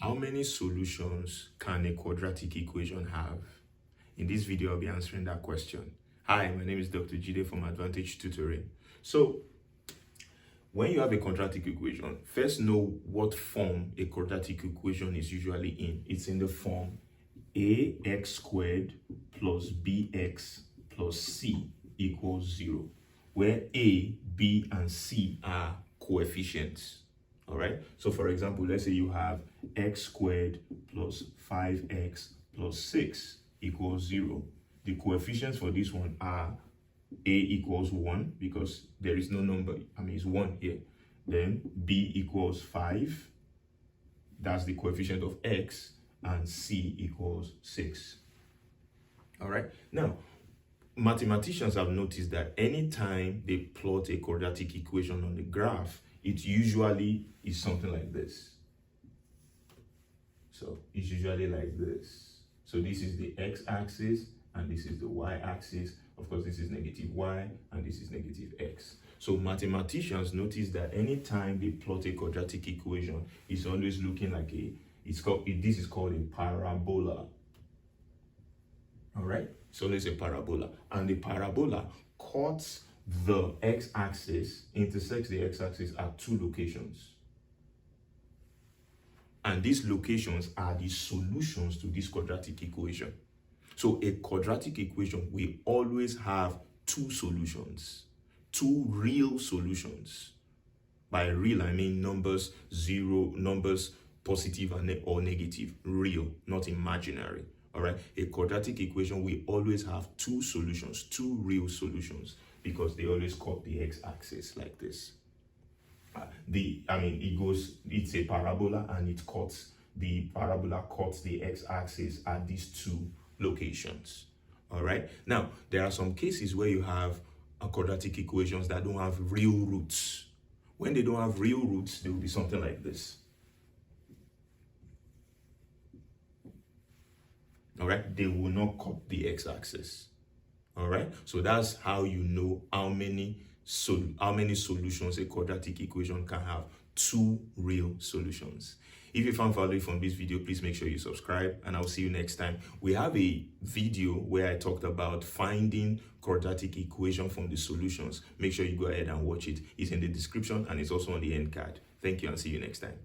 How many solutions can a quadratic equation have? In this video, I'll be answering that question. Hi, my name is Dr. Jide from Advantage Tutoring. So, when you have a quadratic equation, first know what form a quadratic equation is usually in. It's in the form ax squared plus bx plus c equals 0, where a, b, and c are coefficients. All right, so for example, let's say you have x squared plus 5x plus 6 equals 0. The coefficients for this one are a equals 1 because there is no number, it's 1 here. Then b equals 5, that's the coefficient of x, and c equals 6. All right, now mathematicians have noticed that anytime they plot a quadratic equation on the graph, it usually is something like this. So it's usually like this. So this is the x-axis and this is the y-axis. Of course, this is negative y and this is negative x. So mathematicians notice that anytime they plot a quadratic equation, it's always looking like this is called a parabola. All right, so it's a parabola, and the parabola cuts the x-axis, intersects the x-axis at two locations, and these locations are the solutions to this quadratic equation. So a quadratic equation will always have two solutions, two real solutions. By real, I mean numbers positive or negative, real, not imaginary. All right, a quadratic equation will always have two solutions, two real solutions, because they always cut the x-axis like this. It's a parabola, and the parabola cuts the x-axis at these two locations. All right, now there are some cases where you have quadratic equations that don't have real roots. When they don't have real roots, they will be something like this. All right, they will not cut the x-axis. All right, so that's how you know how many solutions a quadratic equation can have. Two real solutions. If you found value from this video, please make sure you subscribe, and I'll see you next time. We have a video where I talked about finding quadratic equation from the solutions. Make sure you go ahead and watch it. It's in the description and it's also on the end card. Thank you, and see you next time.